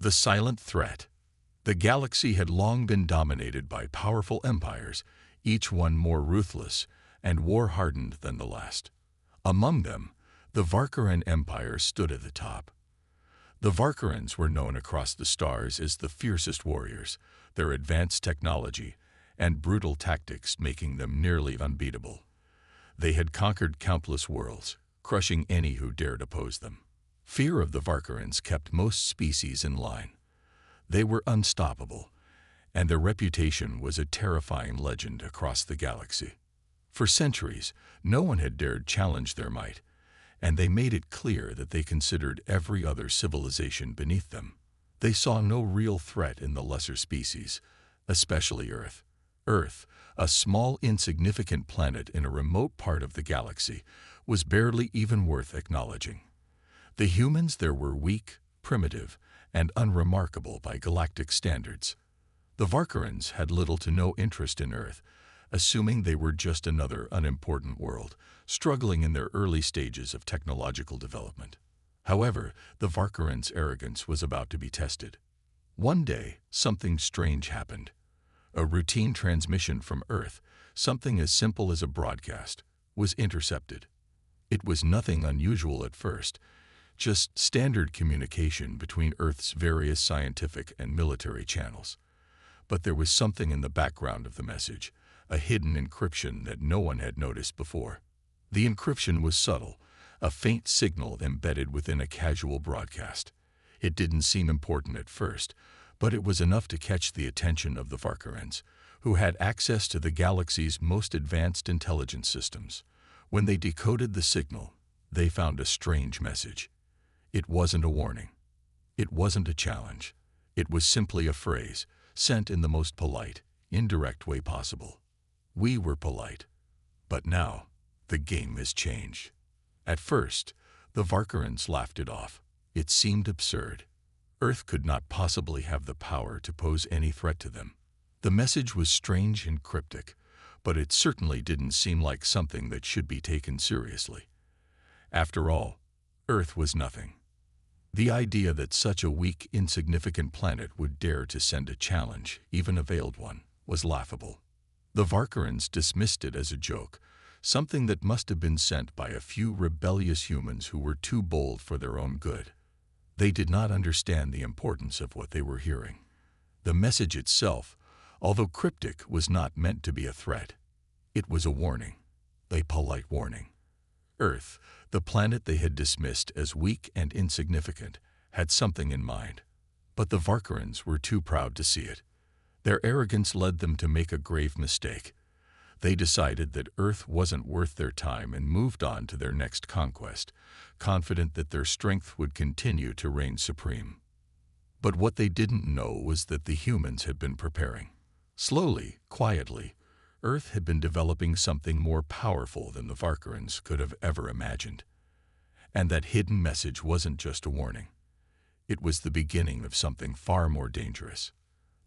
The silent threat. The galaxy had long been dominated by powerful empires, each one more ruthless and war-hardened than the last. Among them, the Varkaran Empire stood at the top. The Varkarans were known across the stars as the fiercest warriors, their advanced technology and brutal tactics making them nearly unbeatable. They had conquered countless worlds, crushing any who dared oppose them. Fear of the Varkarans kept most species in line. They were unstoppable, and their reputation was a terrifying legend across the galaxy. For centuries, no one had dared challenge their might, and they made it clear that they considered every other civilization beneath them. They saw no real threat in the lesser species, especially Earth. Earth, a small, insignificant planet in a remote part of the galaxy, was barely even worth acknowledging. The humans there were weak, primitive, and unremarkable by galactic standards. The Varkarans had little to no interest in Earth, assuming they were just another unimportant world, struggling in their early stages of technological development. However, the Varkarans' arrogance was about to be tested. One day, something strange happened. A routine transmission from Earth, something as simple as a broadcast, was intercepted. It was nothing unusual at first, just standard communication between Earth's various scientific and military channels. But there was something in the background of the message, a hidden encryption that no one had noticed before. The encryption was subtle, a faint signal embedded within a casual broadcast. It didn't seem important at first, but it was enough to catch the attention of the Varkarans, who had access to the galaxy's most advanced intelligence systems. When they decoded the signal, they found a strange message. It wasn't a warning. It wasn't a challenge. It was simply a phrase, sent in the most polite, indirect way possible. We were polite. But now, the game has changed. At first, the Varkarans laughed it off. It seemed absurd. Earth could not possibly have the power to pose any threat to them. The message was strange and cryptic, but it certainly didn't seem like something that should be taken seriously. After all, Earth was nothing. The idea that such a weak, insignificant planet would dare to send a challenge, even a veiled one, was laughable. The Varkarans dismissed it as a joke, something that must have been sent by a few rebellious humans who were too bold for their own good. They did not understand the importance of what they were hearing. The message itself, although cryptic, was not meant to be a threat. It was a warning, a polite warning. Earth, the planet they had dismissed as weak and insignificant, had something in mind. But the Varkarans were too proud to see it. Their arrogance led them to make a grave mistake. They decided that Earth wasn't worth their time and moved on to their next conquest, confident that their strength would continue to reign supreme. But what they didn't know was that the humans had been preparing. Slowly, quietly, Earth had been developing something more powerful than the Varkarans could have ever imagined. And that hidden message wasn't just a warning. It was the beginning of something far more dangerous.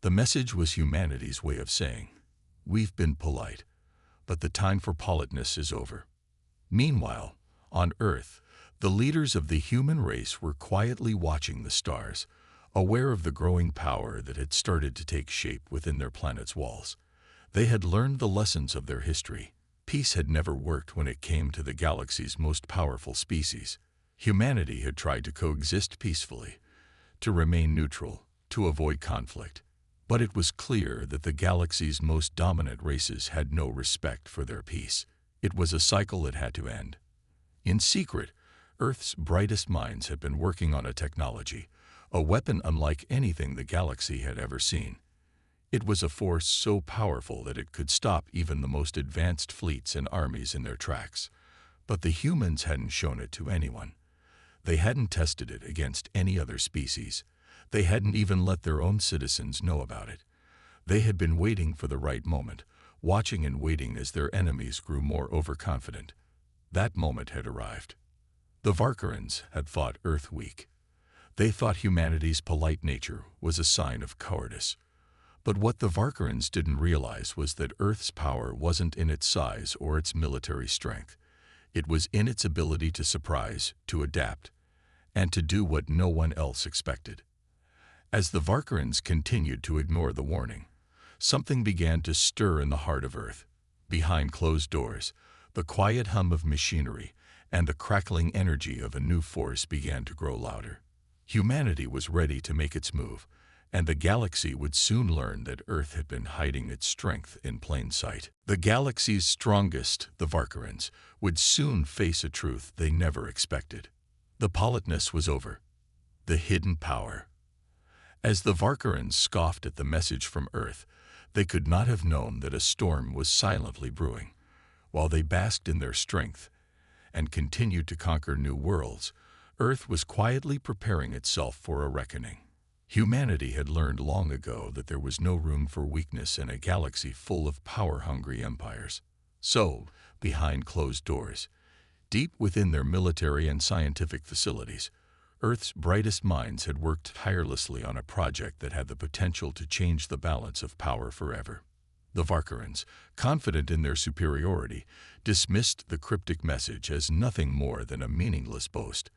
The message was humanity's way of saying, "We've been polite, but the time for politeness is over." Meanwhile, on Earth, the leaders of the human race were quietly watching the stars, aware of the growing power that had started to take shape within their planet's walls. They had learned the lessons of their history. Peace had never worked when it came to the galaxy's most powerful species. Humanity had tried to coexist peacefully, to remain neutral, to avoid conflict. But it was clear that the galaxy's most dominant races had no respect for their peace. It was a cycle that had to end. In secret, Earth's brightest minds had been working on a technology, a weapon unlike anything the galaxy had ever seen. It was a force so powerful that it could stop even the most advanced fleets and armies in their tracks. But the humans hadn't shown it to anyone. They hadn't tested it against any other species. They hadn't even let their own citizens know about it. They had been waiting for the right moment, watching and waiting as their enemies grew more overconfident. That moment had arrived. The Varkarans had thought Earth weak. They thought humanity's polite nature was a sign of cowardice. But what the Varkarans didn't realize was that Earth's power wasn't in its size or its military strength. It was in its ability to surprise, to adapt, and to do what no one else expected. As the Varkarans continued to ignore the warning, something began to stir in the heart of Earth. Behind closed doors, the quiet hum of machinery and the crackling energy of a new force began to grow louder. Humanity was ready to make its move, and the galaxy would soon learn that Earth had been hiding its strength in plain sight. The galaxy's strongest, the Varkarans, would soon face a truth they never expected. The politeness was over. The hidden power. As the Varkarans scoffed at the message from Earth, they could not have known that a storm was silently brewing. While they basked in their strength and continued to conquer new worlds, Earth was quietly preparing itself for a reckoning. Humanity had learned long ago that there was no room for weakness in a galaxy full of power-hungry empires. So, behind closed doors, deep within their military and scientific facilities, Earth's brightest minds had worked tirelessly on a project that had the potential to change the balance of power forever. The Varkarans, confident in their superiority, dismissed the cryptic message as nothing more than a meaningless boast.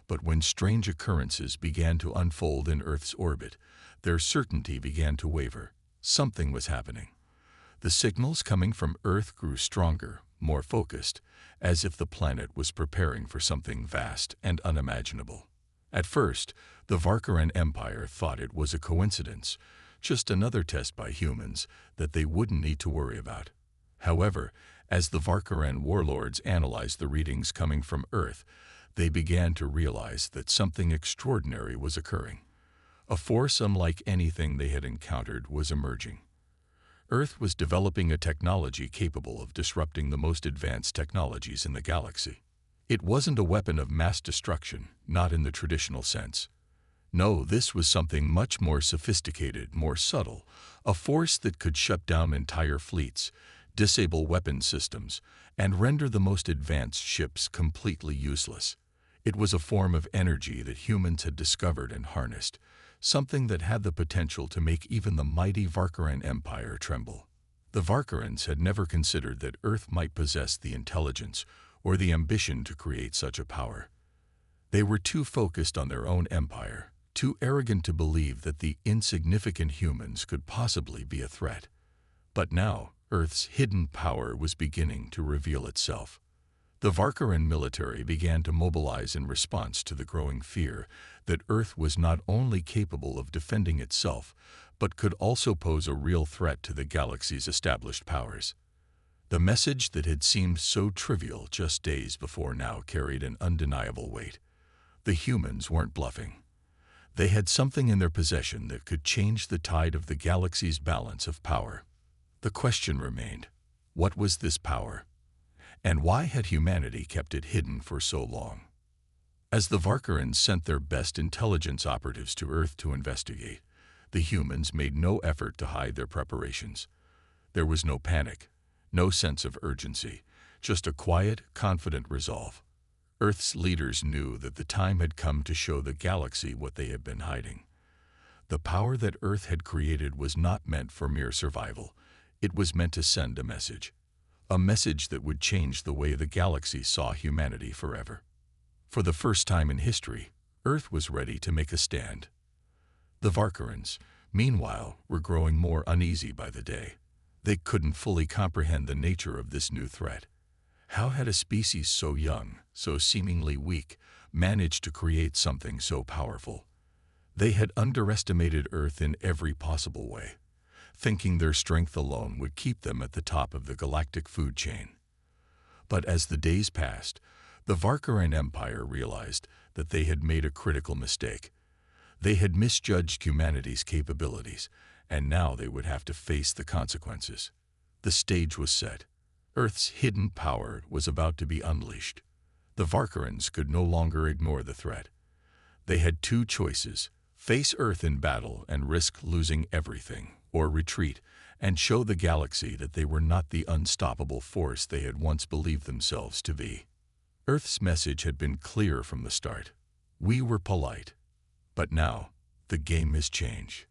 But when strange occurrences began to unfold in Earth's orbit, their certainty began to waver. Something was happening. The signals coming from Earth grew stronger, more focused, as if the planet was preparing for something vast and unimaginable. At first, the Varkaran Empire thought it was a coincidence, just another test by humans that they wouldn't need to worry about. However, as the Varkaran warlords analyzed the readings coming from Earth, they began to realize that something extraordinary was occurring. A force unlike anything they had encountered was emerging. Earth was developing a technology capable of disrupting the most advanced technologies in the galaxy. It wasn't a weapon of mass destruction, not in the traditional sense. No, this was something much more sophisticated, more subtle, a force that could shut down entire fleets, disable weapon systems, and render the most advanced ships completely useless. It was a form of energy that humans had discovered and harnessed, something that had the potential to make even the mighty Varkaran Empire tremble. The Varkarans had never considered that Earth might possess the intelligence or the ambition to create such a power. They were too focused on their own empire, too arrogant to believe that the insignificant humans could possibly be a threat. But now, Earth's hidden power was beginning to reveal itself. The Varkaran military began to mobilize in response to the growing fear that Earth was not only capable of defending itself, but could also pose a real threat to the galaxy's established powers. The message that had seemed so trivial just days before now carried an undeniable weight. The humans weren't bluffing. They had something in their possession that could change the tide of the galaxy's balance of power. The question remained, what was this power? And why had humanity kept it hidden for so long? As the Varkarans sent their best intelligence operatives to Earth to investigate, the humans made no effort to hide their preparations. There was no panic, no sense of urgency, just a quiet, confident resolve. Earth's leaders knew that the time had come to show the galaxy what they had been hiding. The power that Earth had created was not meant for mere survival. It was meant to send a message that would change the way the galaxy saw humanity forever. For the first time in history, Earth was ready to make a stand. The Varkarans, meanwhile, were growing more uneasy by the day. They couldn't fully comprehend the nature of this new threat. How had a species so young, so seemingly weak, managed to create something so powerful? They had underestimated Earth in every possible way, thinking their strength alone would keep them at the top of the galactic food chain. But as the days passed, the Varkaran Empire realized that they had made a critical mistake. They had misjudged humanity's capabilities, and now they would have to face the consequences. The stage was set. Earth's hidden power was about to be unleashed. The Varkarans could no longer ignore the threat. They had two choices: face Earth in battle and risk losing everything, or retreat and show the galaxy that they were not the unstoppable force they had once believed themselves to be. Earth's message had been clear from the start. We were polite. But now, the game has changed.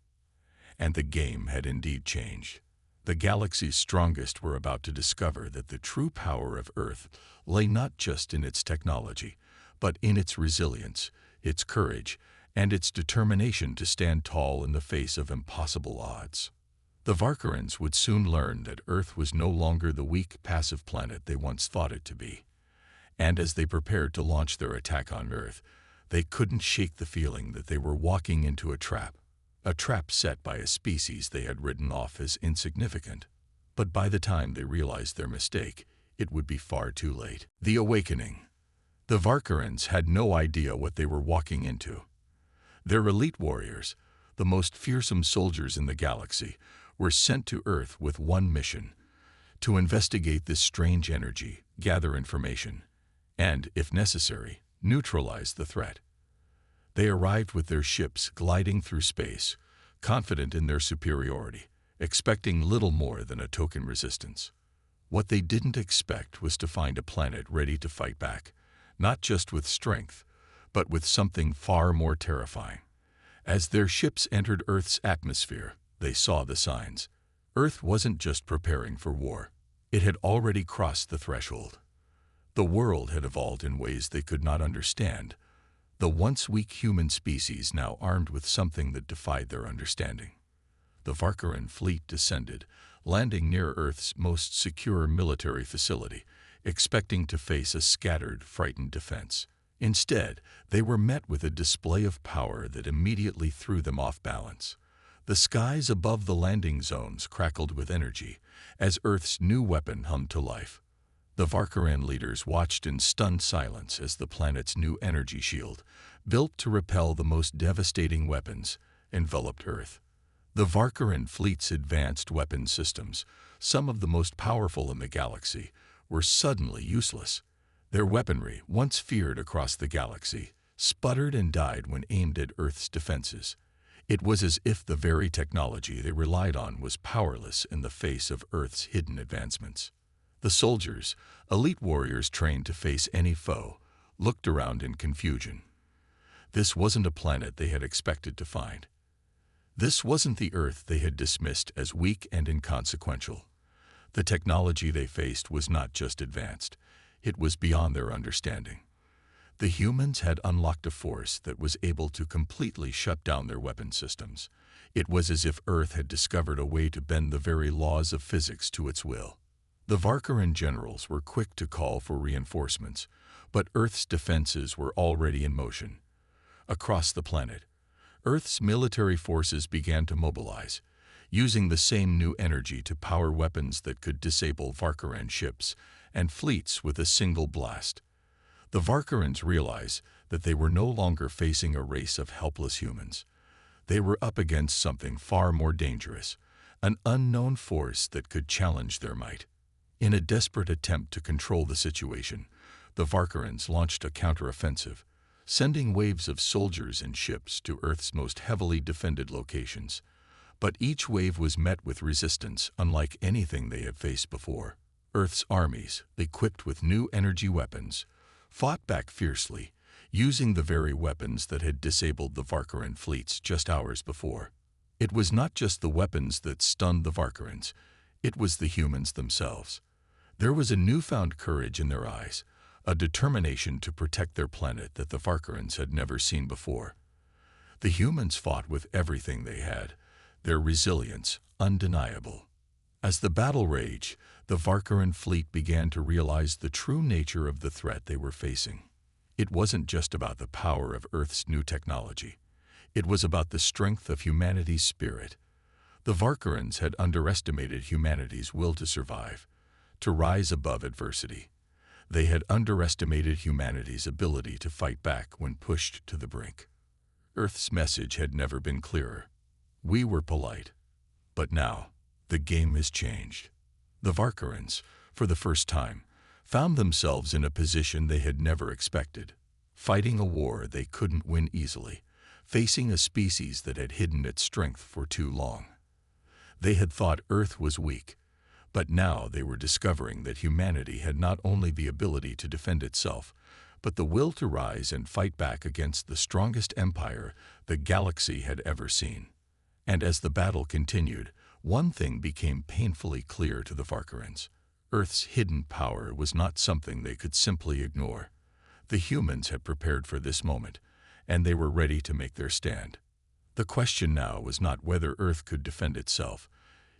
And the game had indeed changed. The galaxy's strongest were about to discover that the true power of Earth lay not just in its technology, but in its resilience, its courage, and its determination to stand tall in the face of impossible odds. The Varkarans would soon learn that Earth was no longer the weak, passive planet they once thought it to be. And as they prepared to launch their attack on Earth, they couldn't shake the feeling that they were walking into a trap set by a species they had written off as insignificant. But by the time they realized their mistake, it would be far too late. The Awakening. The Varkarans had no idea what they were walking into. Their elite warriors, the most fearsome soldiers in the galaxy, were sent to Earth with one mission: to investigate this strange energy, gather information, and, if necessary, neutralize the threat. They arrived with their ships gliding through space, confident in their superiority, expecting little more than a token resistance. What they didn't expect was to find a planet ready to fight back, not just with strength, but with something far more terrifying. As their ships entered Earth's atmosphere, they saw the signs. Earth wasn't just preparing for war. It had already crossed the threshold. The world had evolved in ways they could not understand, the once weak human species now armed with something that defied their understanding. The Varkaran fleet descended, landing near Earth's most secure military facility, expecting to face a scattered, frightened defense. Instead, they were met with a display of power that immediately threw them off balance. The skies above the landing zones crackled with energy as Earth's new weapon hummed to life. The Varkaran leaders watched in stunned silence as the planet's new energy shield, built to repel the most devastating weapons, enveloped Earth. The Varkaran fleet's advanced weapon systems, some of the most powerful in the galaxy, were suddenly useless. Their weaponry, once feared across the galaxy, sputtered and died when aimed at Earth's defenses. It was as if the very technology they relied on was powerless in the face of Earth's hidden advancements. The soldiers, elite warriors trained to face any foe, looked around in confusion. This wasn't a planet they had expected to find. This wasn't the Earth they had dismissed as weak and inconsequential. The technology they faced was not just advanced, it was beyond their understanding. The humans had unlocked a force that was able to completely shut down their weapon systems. It was as if Earth had discovered a way to bend the very laws of physics to its will. The Varkaran generals were quick to call for reinforcements, but Earth's defenses were already in motion. Across the planet, Earth's military forces began to mobilize, using the same new energy to power weapons that could disable Varkaran ships and fleets with a single blast. The Varkarans realized that they were no longer facing a race of helpless humans. They were up against something far more dangerous, an unknown force that could challenge their might. In a desperate attempt to control the situation, the Varkarans launched a counteroffensive, sending waves of soldiers and ships to Earth's most heavily defended locations. But each wave was met with resistance unlike anything they had faced before. Earth's armies, equipped with new energy weapons, fought back fiercely, using the very weapons that had disabled the Varkaran fleets just hours before. It was not just the weapons that stunned the Varkarans, it was the humans themselves. There was a newfound courage in their eyes, a determination to protect their planet that the Varkarans had never seen before. The humans fought with everything they had, their resilience undeniable. As the battle raged, the Varkaran fleet began to realize the true nature of the threat they were facing. It wasn't just about the power of Earth's new technology. It was about the strength of humanity's spirit. The Varkarans had underestimated humanity's will to survive, to rise above adversity. They had underestimated humanity's ability to fight back when pushed to the brink. Earth's message had never been clearer. We were polite. But now, the game has changed. The Varkarans, for the first time, found themselves in a position they had never expected, fighting a war they couldn't win easily, facing a species that had hidden its strength for too long. They had thought Earth was weak, but now they were discovering that humanity had not only the ability to defend itself, but the will to rise and fight back against the strongest empire the galaxy had ever seen. And as the battle continued, one thing became painfully clear to the Varkarans. Earth's hidden power was not something they could simply ignore. The humans had prepared for this moment, and they were ready to make their stand. The question now was not whether Earth could defend itself.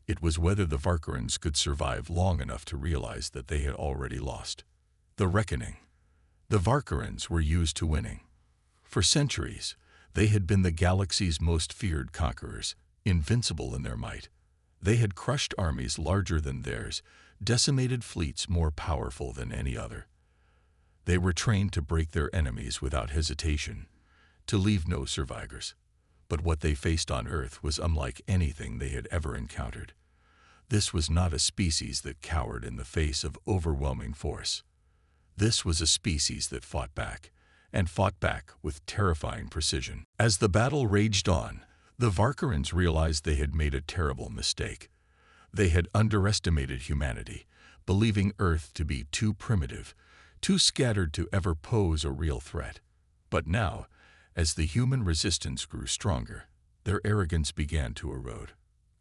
It was whether the Varkarans could survive long enough to realize that they had already lost. The reckoning. The Varkarans were used to winning. For centuries, they had been the galaxy's most feared conquerors, invincible in their might. They had crushed armies larger than theirs, decimated fleets more powerful than any other. They were trained to break their enemies without hesitation, to leave no survivors. But what they faced on Earth was unlike anything they had ever encountered. This was not a species that cowered in the face of overwhelming force. This was a species that fought back, and fought back with terrifying precision. As the battle raged on, the Varkarans realized they had made a terrible mistake. They had underestimated humanity, believing Earth to be too primitive, too scattered to ever pose a real threat. But now, as the human resistance grew stronger, their arrogance began to erode.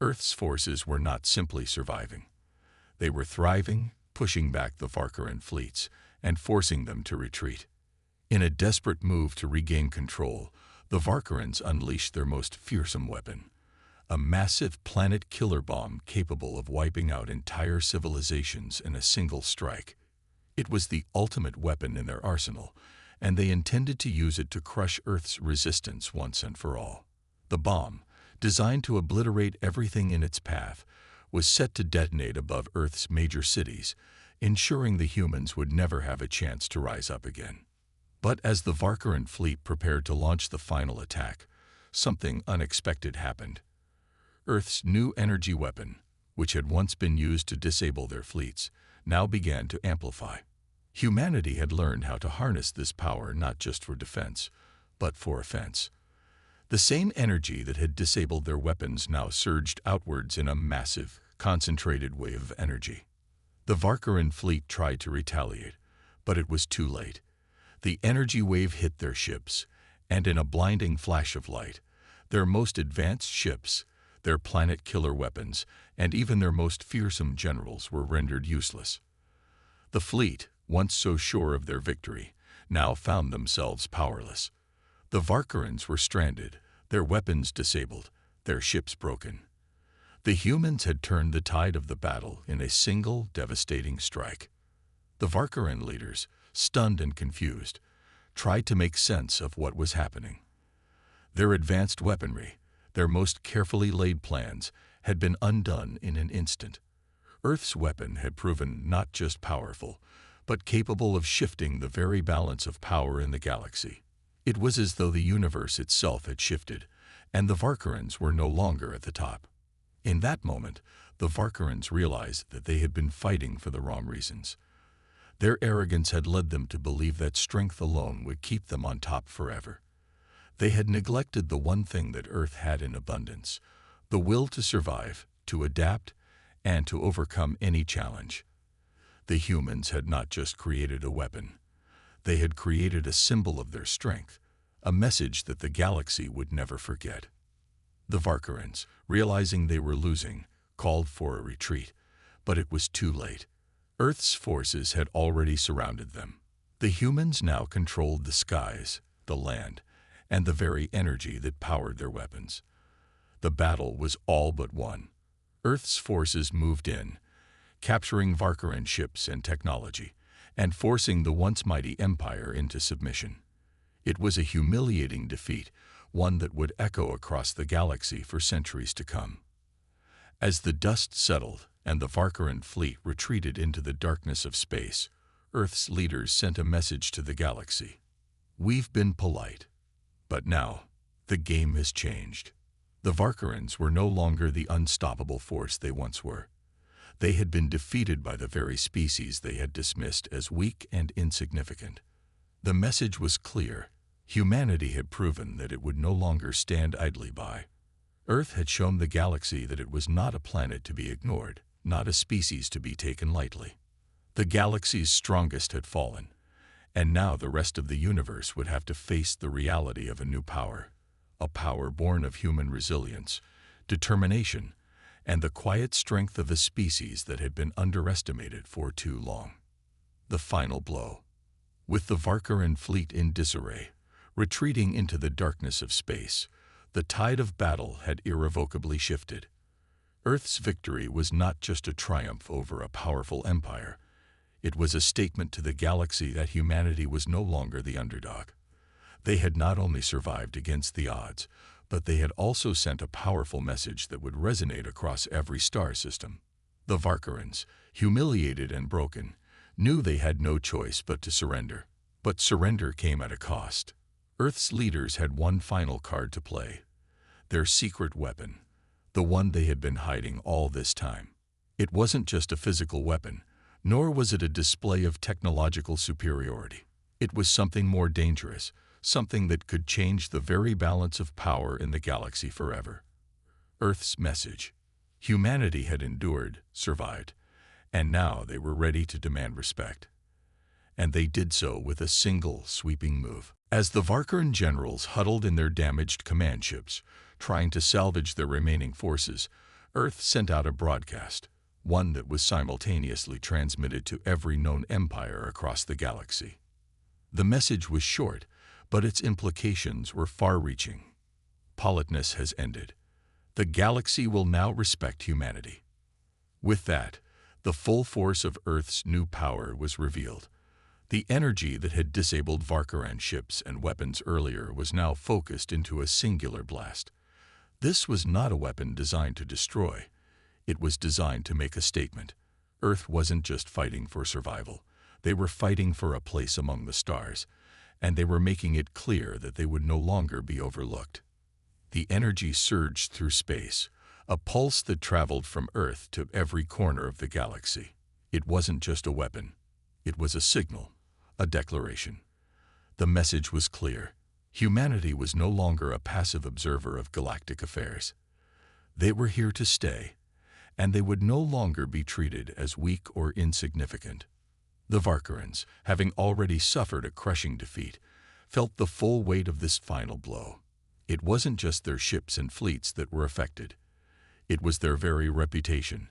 Earth's forces were not simply surviving. They were thriving, pushing back the Varkaran fleets, and forcing them to retreat. In a desperate move to regain control, the Varkarans unleashed their most fearsome weapon, a massive planet killer bomb capable of wiping out entire civilizations in a single strike. It was the ultimate weapon in their arsenal, and they intended to use it to crush Earth's resistance once and for all. The bomb, designed to obliterate everything in its path, was set to detonate above Earth's major cities, ensuring the humans would never have a chance to rise up again. But as the Varkaran fleet prepared to launch the final attack, something unexpected happened. Earth's new energy weapon, which had once been used to disable their fleets, now began to amplify. Humanity had learned how to harness this power not just for defense, but for offense. The same energy that had disabled their weapons now surged outwards in a massive, concentrated wave of energy. The Varkaran fleet tried to retaliate, but it was too late. The energy wave hit their ships, and in a blinding flash of light, their most advanced ships, their planet-killer weapons, and even their most fearsome generals were rendered useless. The fleet, once so sure of their victory, now found themselves powerless. The Varkarans were stranded, their weapons disabled, their ships broken. The humans had turned the tide of the battle in a single devastating strike. The Varkaran leaders, stunned and confused, tried to make sense of what was happening. Their advanced weaponry, their most carefully laid plans, had been undone in an instant. Earth's weapon had proven not just powerful, but capable of shifting the very balance of power in the galaxy. It was as though the universe itself had shifted, and the Varkarans were no longer at the top. In that moment, the Varkarans realized that they had been fighting for the wrong reasons. Their arrogance had led them to believe that strength alone would keep them on top forever. They had neglected the one thing that Earth had in abundance, the will to survive, to adapt, and to overcome any challenge. The humans had not just created a weapon. They had created a symbol of their strength, a message that the galaxy would never forget. The Varkarans, realizing they were losing, called for a retreat, but it was too late. Earth's forces had already surrounded them. The humans now controlled the skies, the land, and the very energy that powered their weapons. The battle was all but won. Earth's forces moved in, capturing Varkaran ships and technology, and forcing the once mighty empire into submission. It was a humiliating defeat, one that would echo across the galaxy for centuries to come. As the dust settled and the Varkaran fleet retreated into the darkness of space, Earth's leaders sent a message to the galaxy. We've been polite, but now the game has changed. The Varkarans were no longer the unstoppable force they once were. They had been defeated by the very species they had dismissed as weak and insignificant. The message was clear. Humanity had proven that it would no longer stand idly by. Earth had shown the galaxy that it was not a planet to be ignored, not a species to be taken lightly. The galaxy's strongest had fallen, and now the rest of the universe would have to face the reality of a new power, a power born of human resilience, determination, and the quiet strength of a species that had been underestimated for too long. The final blow. With the Varkaran fleet in disarray, Retreating into the darkness of space, the tide of battle had irrevocably shifted. Earth's victory was not just a triumph over a powerful empire. It was a statement to the galaxy that humanity was no longer the underdog. They had not only survived against the odds, but they had also sent a powerful message that would resonate across every star system. The Varkarans, humiliated and broken, knew they had no choice but to surrender. But surrender came at a cost. Earth's leaders had one final card to play, their secret weapon, the one they had been hiding all this time. It wasn't just a physical weapon, nor was it a display of technological superiority. It was something more dangerous, something that could change the very balance of power in the galaxy forever. Earth's message. Humanity had endured, survived, and now they were ready to demand respect. And they did so with a single sweeping move. As the Varkaran generals huddled in their damaged command ships, trying to salvage their remaining forces, Earth sent out a broadcast, one that was simultaneously transmitted to every known empire across the galaxy. The message was short, but its implications were far-reaching. Politeness has ended. The galaxy will now respect humanity. With that, the full force of Earth's new power was revealed. The energy that had disabled Varkaran ships and weapons earlier was now focused into a singular blast. This was not a weapon designed to destroy. It was designed to make a statement. Earth wasn't just fighting for survival. They were fighting for a place among the stars, and they were making it clear that they would no longer be overlooked. The energy surged through space, a pulse that traveled from Earth to every corner of the galaxy. It wasn't just a weapon. It was a signal, a declaration. The message was clear. Humanity was no longer a passive observer of galactic affairs. They were here to stay, and they would no longer be treated as weak or insignificant. The Varkarans, having already suffered a crushing defeat, felt the full weight of this final blow. It wasn't just their ships and fleets that were affected. It was their very reputation,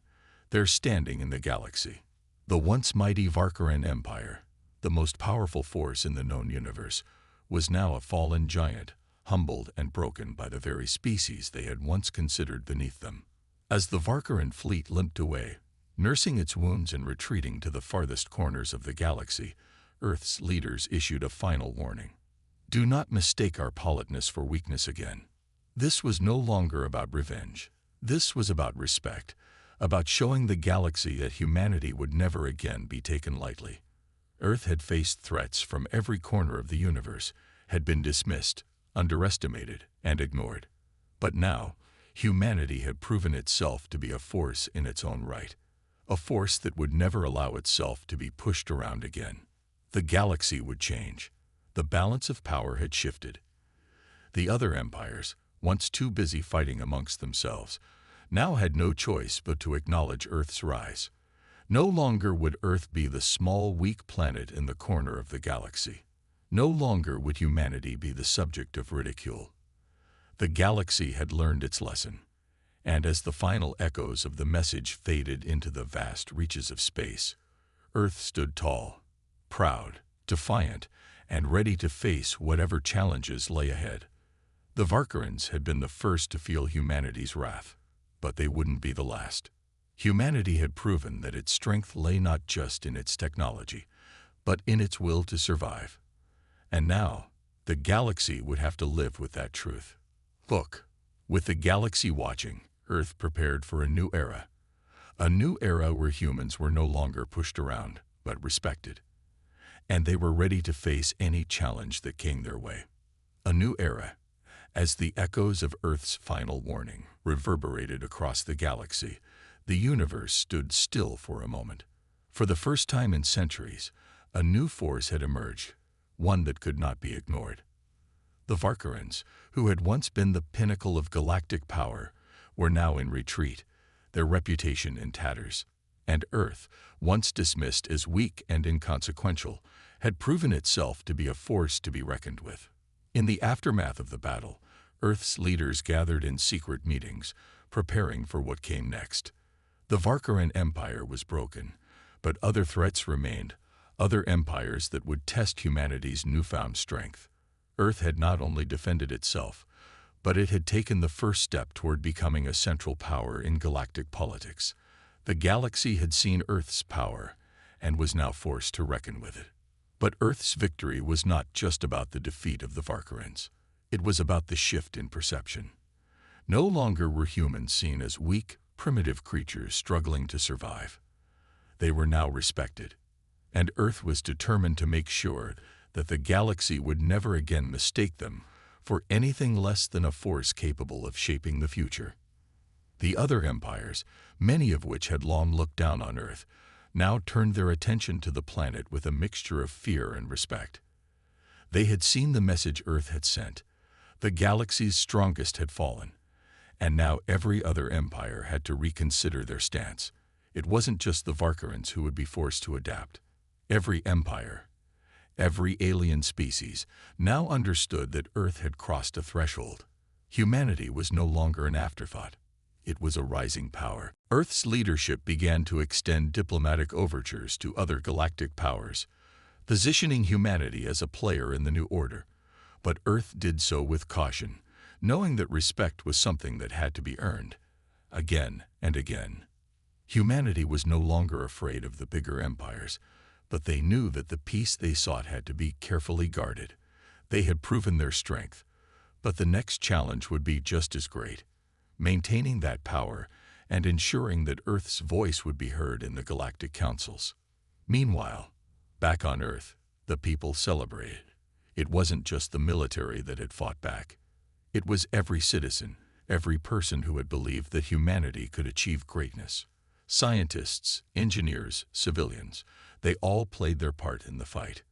their standing in the galaxy. The once mighty Varkaran Empire, the most powerful force in the known universe, was now a fallen giant, humbled and broken by the very species they had once considered beneath them. As the Varkaran fleet limped away, nursing its wounds and retreating to the farthest corners of the galaxy, Earth's leaders issued a final warning. Do not mistake our politeness for weakness again. This was no longer about revenge. This was about respect, about showing the galaxy that humanity would never again be taken lightly. Earth had faced threats from every corner of the universe, had been dismissed, underestimated, and ignored. But now, humanity had proven itself to be a force in its own right, a force that would never allow itself to be pushed around again. The galaxy would change. The balance of power had shifted. The other empires, once too busy fighting amongst themselves, now had no choice but to acknowledge Earth's rise. No longer would Earth be the small, weak planet in the corner of the galaxy. No longer would humanity be the subject of ridicule. The galaxy had learned its lesson, and as the final echoes of the message faded into the vast reaches of space, Earth stood tall, proud, defiant, and ready to face whatever challenges lay ahead. The Varkarans had been the first to feel humanity's wrath, but they wouldn't be the last. Humanity had proven that its strength lay not just in its technology, but in its will to survive. And now, the galaxy would have to live with that truth. Look, with the galaxy watching, Earth prepared for a new era. A new era where humans were no longer pushed around, but respected. And they were ready to face any challenge that came their way. A new era, as the echoes of Earth's final warning reverberated across the galaxy, the universe stood still for a moment. For the first time in centuries, a new force had emerged, one that could not be ignored. The Varkarans, who had once been the pinnacle of galactic power, were now in retreat, their reputation in tatters. And Earth, once dismissed as weak and inconsequential, had proven itself to be a force to be reckoned with. In the aftermath of the battle, Earth's leaders gathered in secret meetings, preparing for what came next. The Varkaran Empire was broken, but other threats remained, other empires that would test humanity's newfound strength. Earth had not only defended itself, but it had taken the first step toward becoming a central power in galactic politics. The galaxy had seen Earth's power and was now forced to reckon with it. But Earth's victory was not just about the defeat of the Varkarans. It was about the shift in perception. No longer were humans seen as weak, primitive creatures struggling to survive. They were now respected, and Earth was determined to make sure that the galaxy would never again mistake them for anything less than a force capable of shaping the future. The other empires, many of which had long looked down on Earth, now turned their attention to the planet with a mixture of fear and respect. They had seen the message Earth had sent. The galaxy's strongest had fallen, and now every other empire had to reconsider their stance. It wasn't just the Varkarans who would be forced to adapt. Every empire, every alien species, now understood that Earth had crossed a threshold. Humanity was no longer an afterthought. It was a rising power. Earth's leadership began to extend diplomatic overtures to other galactic powers, positioning humanity as a player in the new order. But Earth did so with caution, knowing that respect was something that had to be earned, again and again. Humanity was no longer afraid of the bigger empires, but they knew that the peace they sought had to be carefully guarded. They had proven their strength, but the next challenge would be just as great, maintaining that power and ensuring that Earth's voice would be heard in the galactic councils. Meanwhile, back on Earth, the people celebrated. It wasn't just the military that had fought back. It was every citizen, every person who had believed that humanity could achieve greatness. Scientists, engineers, civilians, they all played their part in the fight.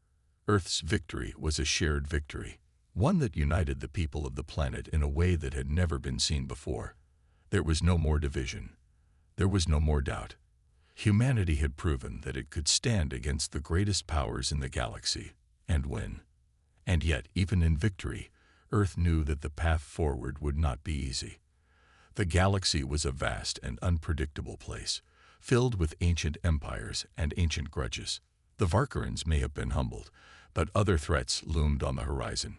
Earth's victory was a shared victory, one that united the people of the planet in a way that had never been seen before. There was no more division. There was no more doubt. Humanity had proven that it could stand against the greatest powers in the galaxy and win. And yet, even in victory, Earth knew that the path forward would not be easy. The galaxy was a vast and unpredictable place, filled with ancient empires and ancient grudges. The Varkarans may have been humbled, but other threats loomed on the horizon.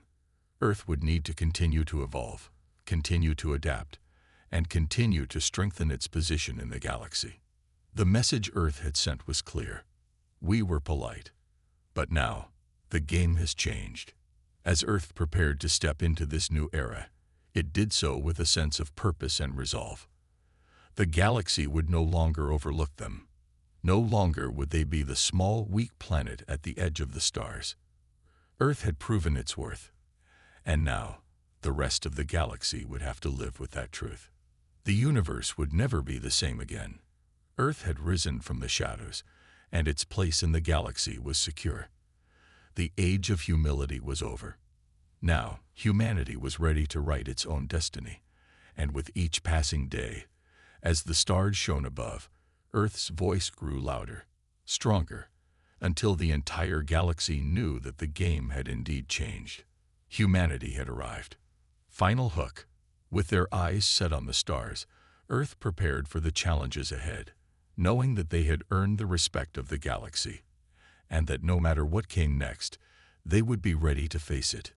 Earth would need to continue to evolve, continue to adapt, and continue to strengthen its position in the galaxy. The message Earth had sent was clear. We were polite. But now, the game has changed. As Earth prepared to step into this new era, it did so with a sense of purpose and resolve. The galaxy would no longer overlook them. No longer would they be the small, weak planet at the edge of the stars. Earth had proven its worth, and now the rest of the galaxy would have to live with that truth. The universe would never be the same again. Earth had risen from the shadows, and its place in the galaxy was secure. The age of humility was over. Now, humanity was ready to write its own destiny, and with each passing day, as the stars shone above, Earth's voice grew louder, stronger, until the entire galaxy knew that the game had indeed changed. Humanity had arrived. Final hook. With their eyes set on the stars, Earth prepared for the challenges ahead, knowing that they had earned the respect of the galaxy, and that no matter what came next, they would be ready to face it.